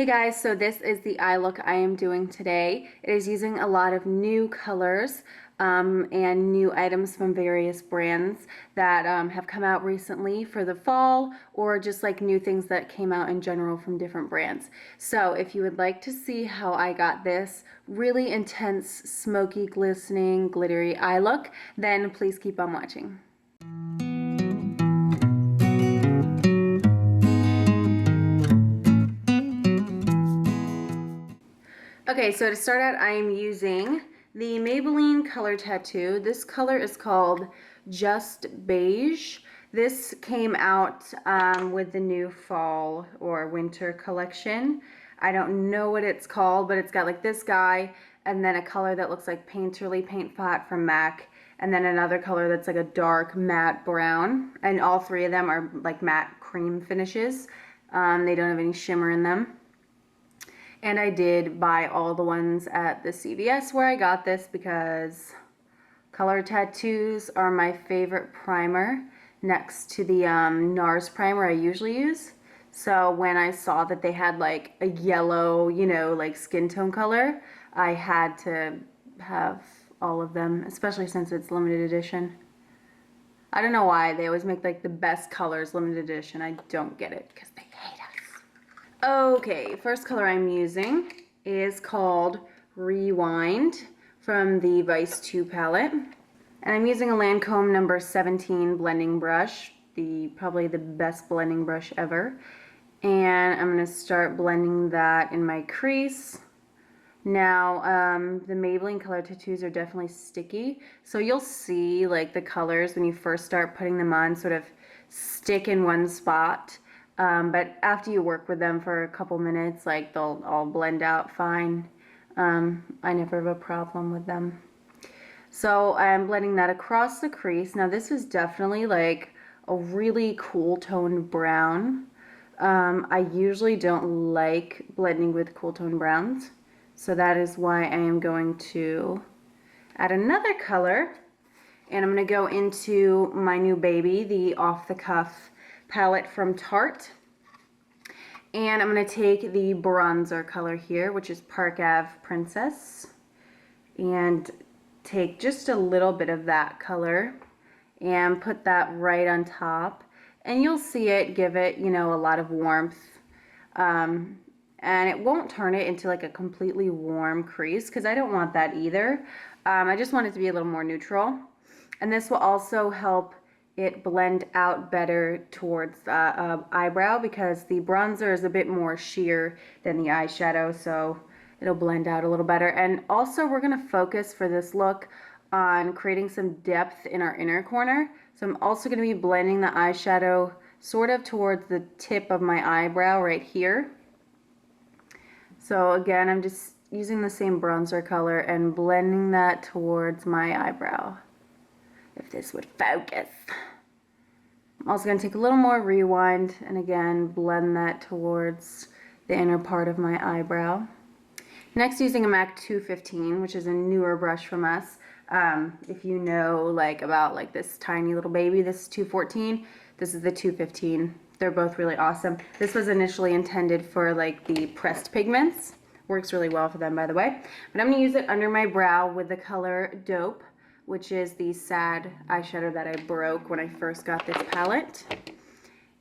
Hey guys, so this is the eye look I am doing today. It is using a lot of new colors and new items from various brands that have come out recently for the fall, or just like new things that came out in general from different brands. So if you would like to see how I got this really intense, smoky, glistening, glittery eye look, then please keep on watching. Okay, so to start out, I am using the Maybelline Color Tattoo. This color is called Just Beige. This came out with the new fall or winter collection. I don't know what it's called, but it's got like this guy, and then a color that looks like Painterly Paint Pot from MAC, and then another color that's like a dark matte brown. And all three of them are like matte cream finishes. They don't have any shimmer in them. And I did buy all the ones at the CVS where I got this because color tattoos are my favorite primer next to the NARS primer I usually use. So when I saw that they had like a yellow, you know, like skin tone color, I had to have all of them, especially since it's limited edition. I don't know why they always make like the best colors limited edition. I don't get it because they hate us. Okay, first color I'm using is called Rewind from the Vice 2 palette. And I'm using a Lancome number 17 blending brush, probably the best blending brush ever. And I'm going to start blending that in my crease. Now, the Maybelline color tattoos are definitely sticky, so you'll see like the colors when you first start putting them on sort of stick in one spot. But after you work with them for a couple minutes, like they'll all blend out fine. I never have a problem with them. So I'm blending that across the crease. Now this is definitely like a really cool toned brown. I usually don't like blending with cool toned browns. So that is why I am going to add another color. And I'm going to go into my new baby, the Off the Cuff palette from Tarte. And I'm going to take the bronzer color here, which is Park Ave Princess, and take just a little bit of that color and put that right on top. And you'll see it give it, you know, a lot of warmth. And it won't turn it into like a completely warm crease because I don't want that either. I just want it to be a little more neutral. And this will also help it blend out better towards the eyebrow because the bronzer is a bit more sheer than the eyeshadow, so it'll blend out a little better. And also we're going to focus for this look on creating some depth in our inner corner. So I'm also going to be blending the eyeshadow sort of towards the tip of my eyebrow right here. So again, I'm just using the same bronzer color and blending that towards my eyebrow. If this would focus. I'm also going to take a little more Rewind and again blend that towards the inner part of my eyebrow. Next, using a MAC 215, which is a newer brush from us. If you know like about like this tiny little baby, this is 214. This is the 215. They're both really awesome. This was initially intended for like the pressed pigments. Works really well for them, by the way. But I'm going to use it under my brow with the color Dope, which is the sad eyeshadow that I broke when I first got this palette.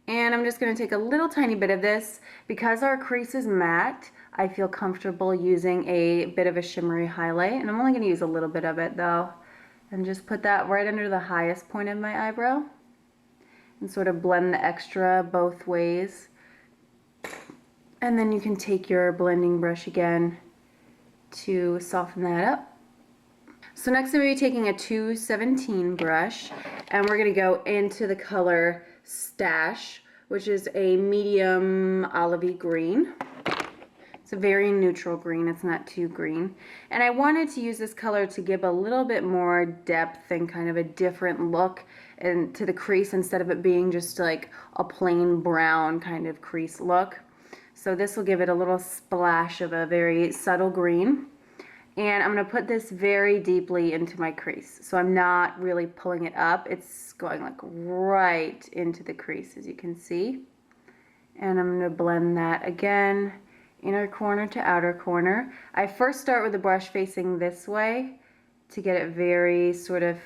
And I'm just going to take a little tiny bit of this. Because our crease is matte, I feel comfortable using a bit of a shimmery highlight. And I'm only going to use a little bit of it though. And just put that right under the highest point of my eyebrow. And sort of blend the extra both ways. And then you can take your blending brush again to soften that up. So next I'm going to be taking a 217 brush and we're going to go into the color Stash, which is a medium olivey green. It's a very neutral green, it's not too green. And I wanted to use this color to give a little bit more depth and kind of a different look to the crease instead of it being just like a plain brown kind of crease look. So this will give it a little splash of a very subtle green. And I'm going to put this very deeply into my crease. So I'm not really pulling it up. It's going like right into the crease, as you can see. And I'm going to blend that again inner corner to outer corner. I first start with the brush facing this way to get it very sort of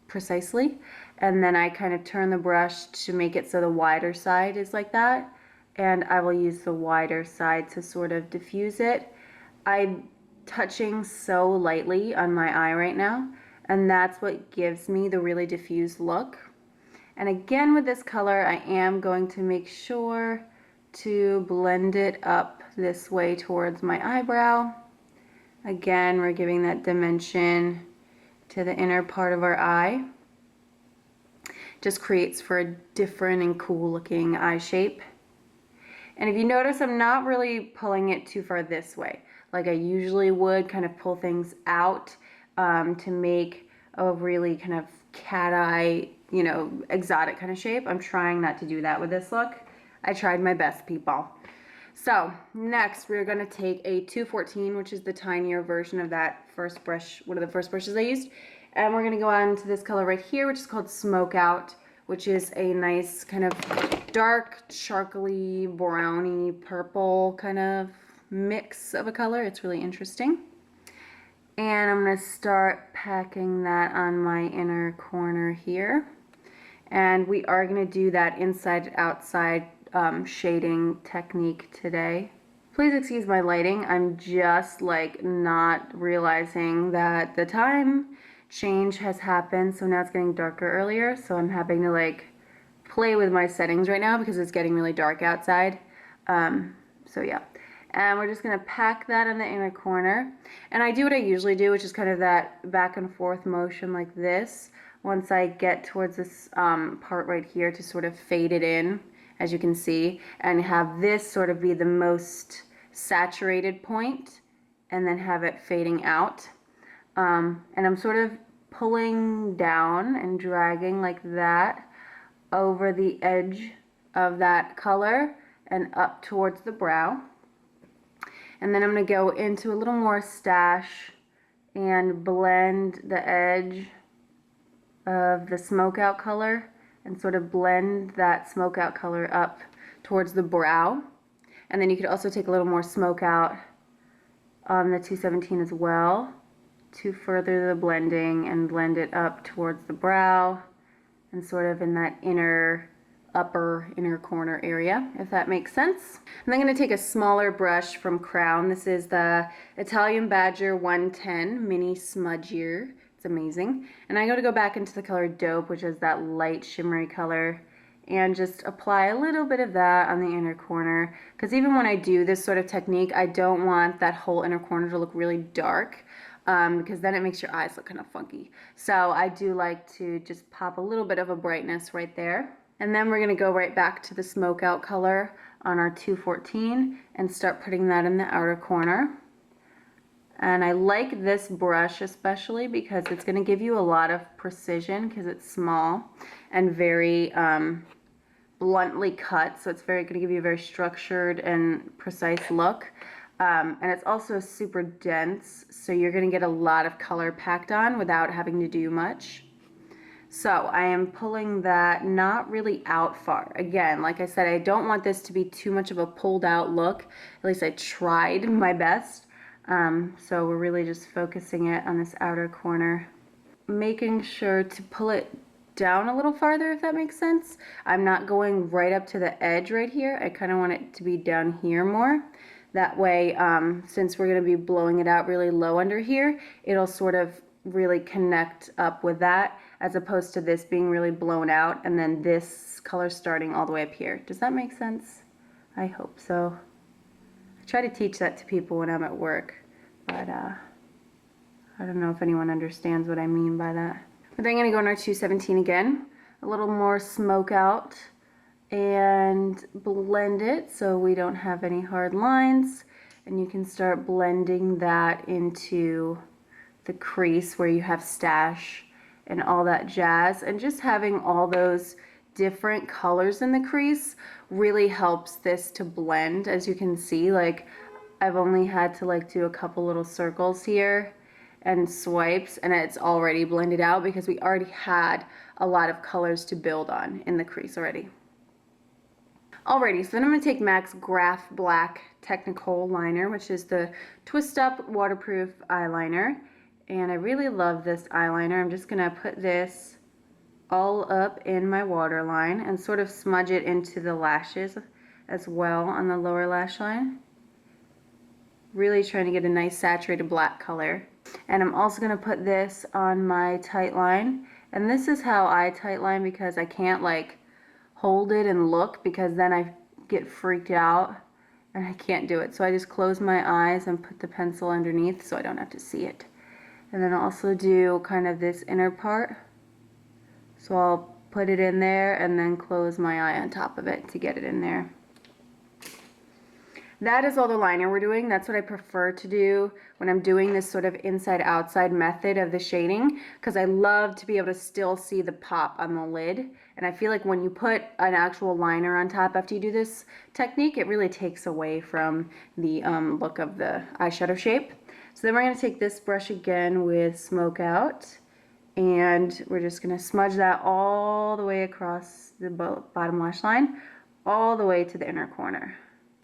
precisely, and then I kind of turn the brush to make it so the wider side is like that, and I will use the wider side to sort of diffuse it. I'm touching so lightly on my eye right now, and that's what gives me the really diffused look. And again, with this color, I am going to make sure to blend it up this way towards my eyebrow. Again, we're giving that dimension to the inner part of our eye. Just creates for a different and cool looking eye shape. And if you notice, I'm not really pulling it too far this way like I usually would, kind of pull things out to make a really kind of cat eye, you know, exotic kind of shape. I'm trying not to do that with this look. I tried my best, people. So next we're going to take a 214, which is the tinier version of that first brush, one of the first brushes I used, and we're going to go on to this color right here, which is called Smokeout, which is a nice kind of dark charcoaly browny purple kind of mix of a color. It's really interesting. And I'm going to start packing that on my inner corner here, and we are going to do that inside outside shading technique today. Please excuse my lighting. I'm just like not realizing that the time change has happened, so now it's getting darker earlier, so I'm having to like play with my settings right now because it's getting really dark outside. So yeah, and we're just gonna pack that in the inner corner, and I do what I usually do, which is kind of that back and forth motion like this once I get towards this part right here to sort of fade it in, as you can see, and have this sort of be the most saturated point and then have it fading out. And I'm sort of pulling down and dragging like that over the edge of that color and up towards the brow. And then I'm going to go into a little more stash and blend the edge of the Smokeout color and sort of blend that Smokeout color up towards the brow. And then you could also take a little more Smokeout on the 217 as well to further the blending and blend it up towards the brow and sort of in that upper inner corner area, if that makes sense. I'm then going to take a smaller brush from Crown. This is the Italian Badger 110 Mini Smudgier. It's amazing. And I'm going to go back into the color Dope, which is that light shimmery color, and just apply a little bit of that on the inner corner, because even when I do this sort of technique, I don't want that whole inner corner to look really dark, because then it makes your eyes look kind of funky. So I do like to just pop a little bit of a brightness right there. And then we're going to go right back to the Smokeout color on our 214 and start putting that in the outer corner. And I like this brush especially because it's going to give you a lot of precision because it's small and very bluntly cut, so it's going to give you a very structured and precise look. And it's also super dense, so you're going to get a lot of color packed on without having to do much. So I am pulling that not really out far. Again, like I said, I don't want this to be too much of a pulled out look. At least I tried my best. So we're really just focusing it on this outer corner, making sure to pull it down a little farther, if that makes sense. I'm not going right up to the edge right here. I kind of want it to be down here more. That way, since we're going to be blowing it out really low under here, it'll sort of really connect up with that, as opposed to this being really blown out and then this color starting all the way up here. Does that make sense? I hope so. I try to teach that to people when I'm at work, but I don't know if anyone understands what I mean by that. But then I'm going to go in our 217 again, a little more Smokeout, and blend it so we don't have any hard lines, and you can start blending that into the crease where you have stash and all that jazz, and just having all those different colors in the crease really helps this to blend. As you can see, like I've only had to like do a couple little circles here and swipes, and it's already blended out because we already had a lot of colors to build on in the crease already. Alrighty, so then I'm going to take MAC's Graphblack Technakohl liner, which is the twist up waterproof eyeliner. And I really love this eyeliner. I'm just going to put this all up in my waterline and sort of smudge it into the lashes as well on the lower lash line. Really trying to get a nice saturated black color. And I'm also going to put this on my tight line. And this is how I tight line because I can't like hold it and look, because then I get freaked out and I can't do it. So I just close my eyes and put the pencil underneath so I don't have to see it. And then I'll also do kind of this inner part. So I'll put it in there and then close my eye on top of it to get it in there. That is all the liner we're doing. That's what I prefer to do when I'm doing this sort of inside-outside method of the shading, because I love to be able to still see the pop on the lid. And I feel like when you put an actual liner on top after you do this technique, it really takes away from the look of the eyeshadow shape. So then we're going to take this brush again with Smokeout, and we're just going to smudge that all the way across the bottom lash line, all the way to the inner corner.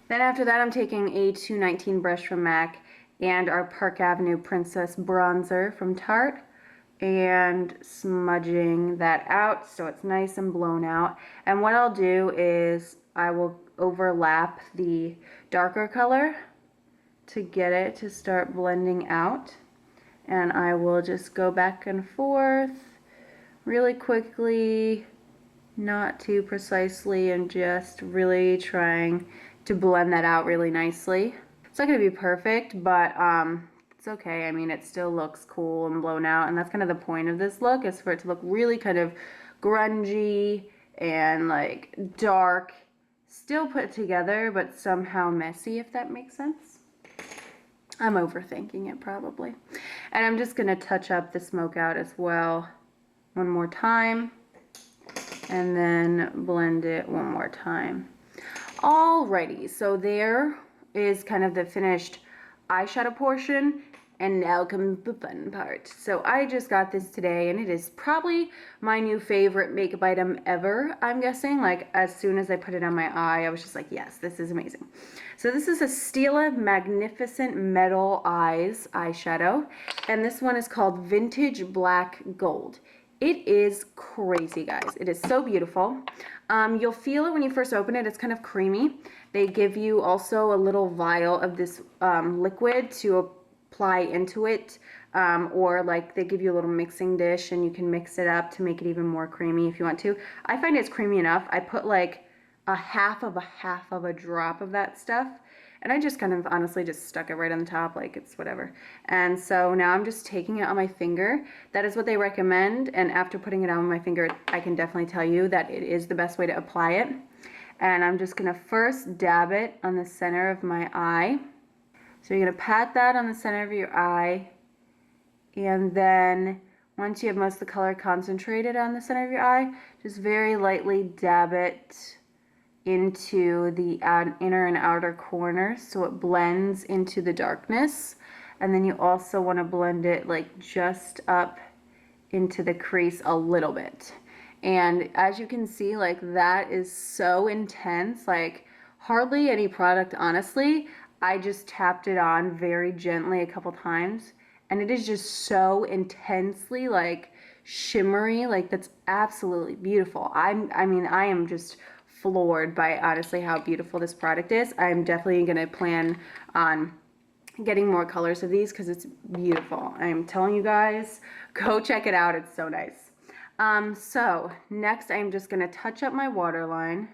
Then after that, I'm taking a 219 brush from MAC and our Park Avenue Princess bronzer from Tarte and smudging that out so it's nice and blown out. And what I'll do is I will overlap the darker color to get it to start blending out. And I will just go back and forth really quickly, not too precisely, and just really trying to blend that out really nicely. It's not going to be perfect, but it's okay. I mean, it still looks cool and blown out, and that's kind of the point of this look, is for it to look really kind of grungy and like dark, still put together, but somehow messy, if that makes sense. I'm overthinking it probably. And I'm just going to touch up the smoke out as well one more time, and then blend it one more time. Alrighty, so there is kind of the finished eyeshadow portion, and now comes the fun part. So I just got this today, and it is probably my new favorite makeup item ever, I'm guessing. Like, as soon as I put it on my eye, I was just like, yes, this is amazing. So this is a Stila Magnificent Metal Eyes eyeshadow, and this one is called Vintage Black Gold. It is crazy, guys. It is so beautiful. You'll feel it when you first open it. It's kind of creamy. They give you also a little vial of this liquid to apply into it, or like they give you a little mixing dish and you can mix it up to make it even more creamy if you want to. I find it's creamy enough. I put like a half of a drop of that stuff, and I just kind of honestly just stuck it right on the top, like it's whatever. And so now I'm just taking it on my finger. That is what they recommend, and after putting it on my finger, I can definitely tell you that it is the best way to apply it. And I'm just gonna first dab it on the center of my eye. So you're gonna pat that on the center of your eye, and then once you have most of the color concentrated on the center of your eye, just very lightly dab it into the inner and outer corners so it blends into the darkness. And then you also want to blend it like just up into the crease a little bit. And as you can see, like that is so intense, like hardly any product, honestly. I just tapped it on very gently a couple times, and it is just so intensely like shimmery. Like that's absolutely beautiful. I mean, I am just floored by honestly how beautiful this product is. I'm definitely going to plan on getting more colors of these because it's beautiful. I'm telling you guys, go check it out. It's so nice. So next I'm just going to touch up my waterline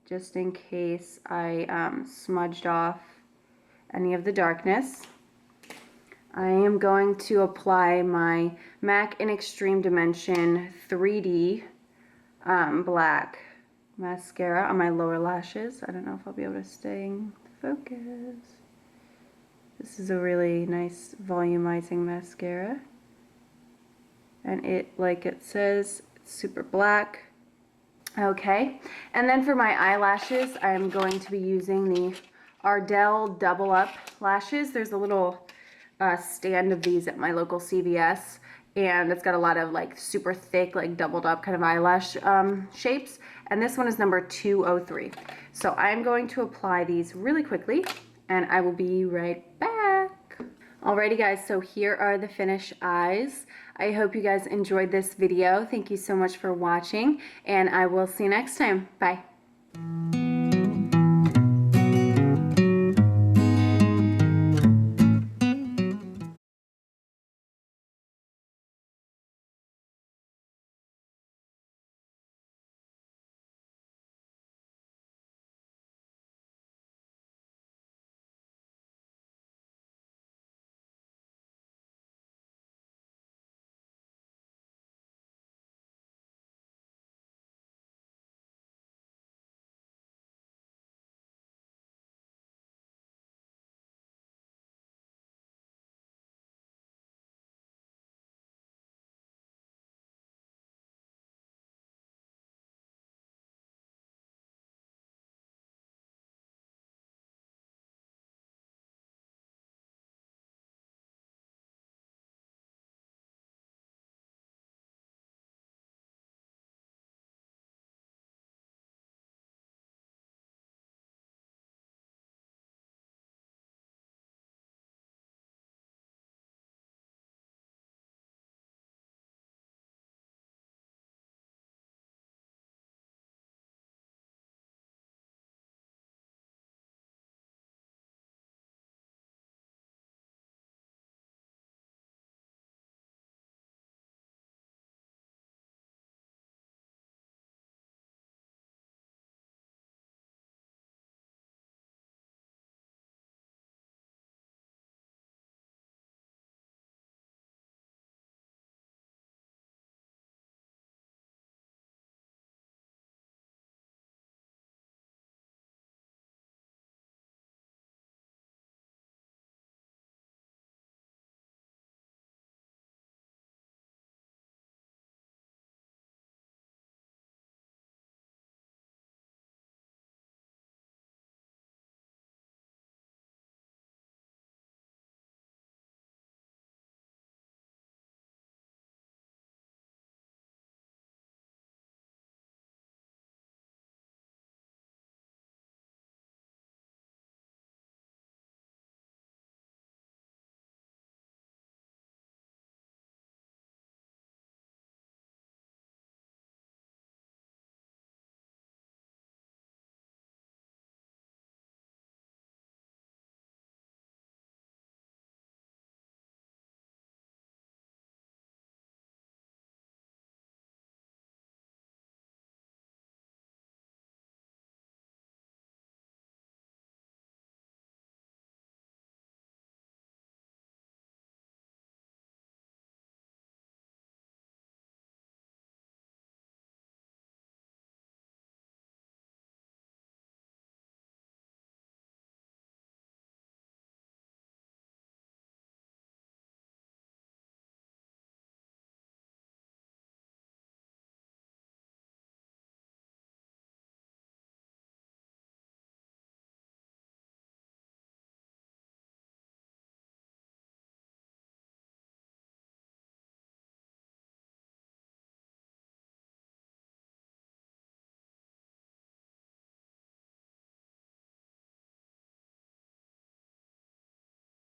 just in case I smudged off any of the darkness. I am going to apply my MAC in Extreme Dimension 3D black mascara on my lower lashes. I don't know if I'll be able to stay in focus. This is a really nice volumizing mascara, and it, like it says, it's super black. Okay, and then for my eyelashes, I'm going to be using the Ardell Double Up lashes. There's a little stand of these at my local CVS, and it's got a lot of like super thick, like doubled up kind of eyelash shapes. And this one is number 203. So I'm going to apply these really quickly, and I will be right back. Alrighty guys, so here are the finished eyes. I hope you guys enjoyed this video. Thank you so much for watching, and I will see you next time. Bye.